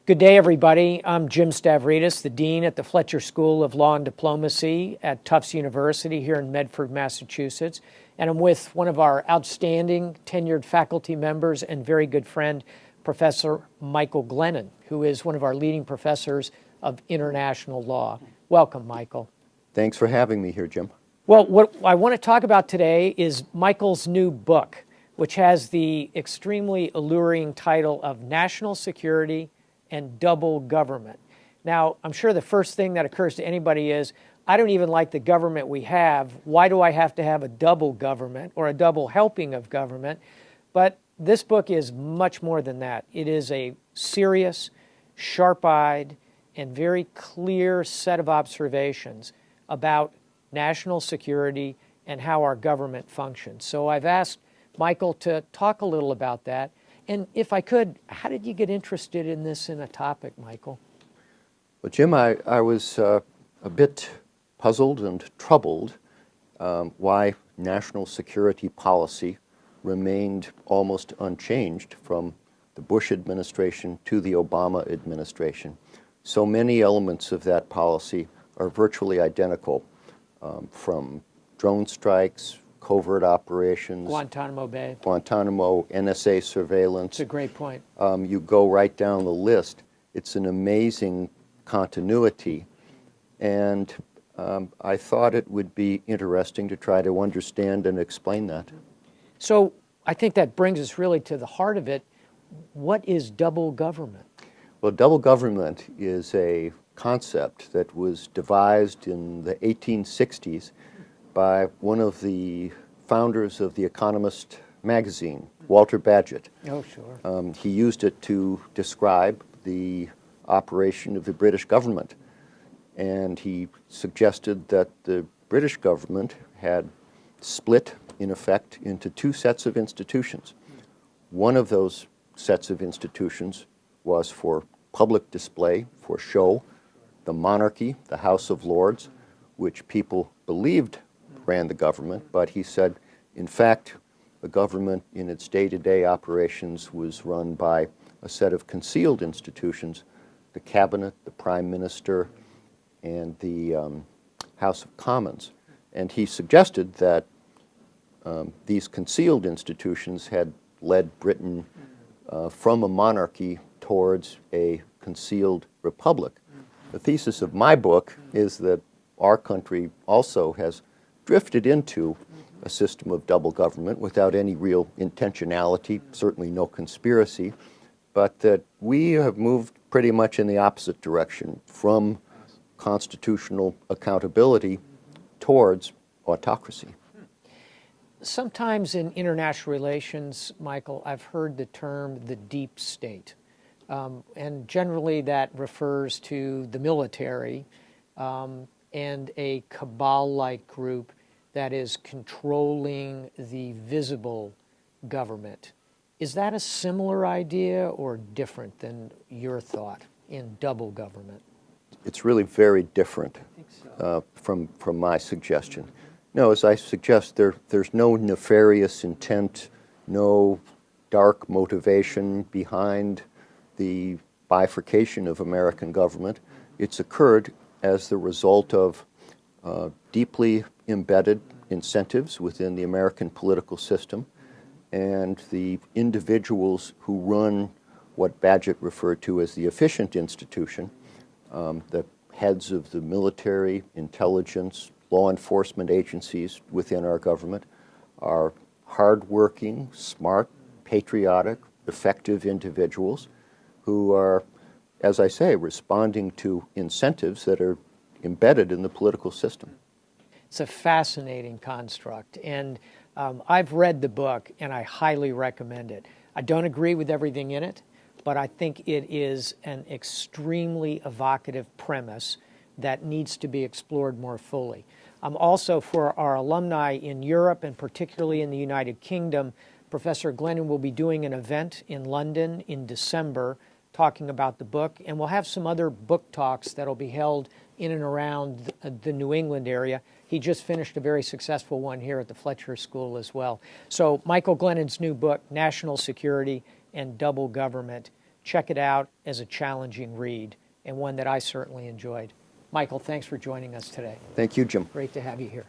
Good day, everybody. I'm Jim Stavridis, the Dean at the Fletcher School of Law and Diplomacy at Tufts University here in Medford, Massachusetts. And I'm with one of our outstanding tenured faculty members and very good friend, Professor Michael Glennon, who is one of our leading professors of international law. Welcome, Michael. Thanks for having me here, Jim. Well, what I want to talk about today is Michael's new book, which has the extremely alluring title of National Security and Double Government. Now, I'm sure the first thing that occurs to anybody is, I don't even like the government we have. Why do I have to have a double government or a double helping of government? But this book is much more than that. It is a serious, sharp-eyed, and very clear set of observations about national security and how our government functions. So I've asked Michael to talk a little about that. And if I could, how did you get interested in this in a topic, Michael? Well, Jim, I was a bit puzzled and troubled why national security policy remained almost unchanged from the Bush administration to the Obama administration. So many elements of that policy are virtually identical, from drone strikes, covert operations, Guantanamo Bay, Guantanamo, NSA surveillance. It's a great point. You go right down the list. It's an amazing continuity, and I thought it would be interesting to try to understand and explain that. So I think that brings us really to the heart of it. What is double government? Well, double government is a concept that was devised in the 1860s by one of the founders of The Economist magazine, Walter Bagehot. Oh, sure. He used it to describe the operation of the British government. And he suggested that the British government had split, in effect, into two sets of institutions. One of those sets of institutions was for public display, for show, the monarchy, the House of Lords, which people believed ran the government, but he said, in fact, the government in its day-to-day operations was run by a set of concealed institutions, the cabinet, the prime minister, and the House of Commons. And he suggested that these concealed institutions had led Britain from a monarchy towards a concealed republic. The thesis of my book is that our country also has drifted into a system of double government without any real intentionality, certainly no conspiracy, but that we have moved pretty much in the opposite direction, from constitutional accountability towards autocracy. Sometimes in international relations, Michael, I've heard the term the deep state. And generally that refers to the military and a cabal-like group that is controlling the visible government. Is that a similar idea or different than your thought in double government? It's really very different from my suggestion. No, as I suggest, there's no nefarious intent, no dark motivation behind the bifurcation of American government. It's occurred as the result of deeply embedded incentives within the American political system, and the individuals who run what Bagehot referred to as the efficient institution, the heads of the military, intelligence, law enforcement agencies within our government, are hardworking, smart, patriotic, effective individuals who are, as I say, responding to incentives that are embedded in the political system. It's a fascinating construct, and I've read the book, and I highly recommend it. I don't agree with everything in it, but I think it is an extremely evocative premise that needs to be explored more fully. Also, for our alumni in Europe, and particularly in the United Kingdom, Professor Glennon will be doing an event in London in December talking about the book, and we'll have some other book talks that'll be held in and around the New England area. He just finished a very successful one here at the Fletcher School as well. So Michael Glennon's new book, National Security and Double Government. check it out as a challenging read and one that I certainly enjoyed. Michael, thanks for joining us today. Thank you, Jim. Great to have you here.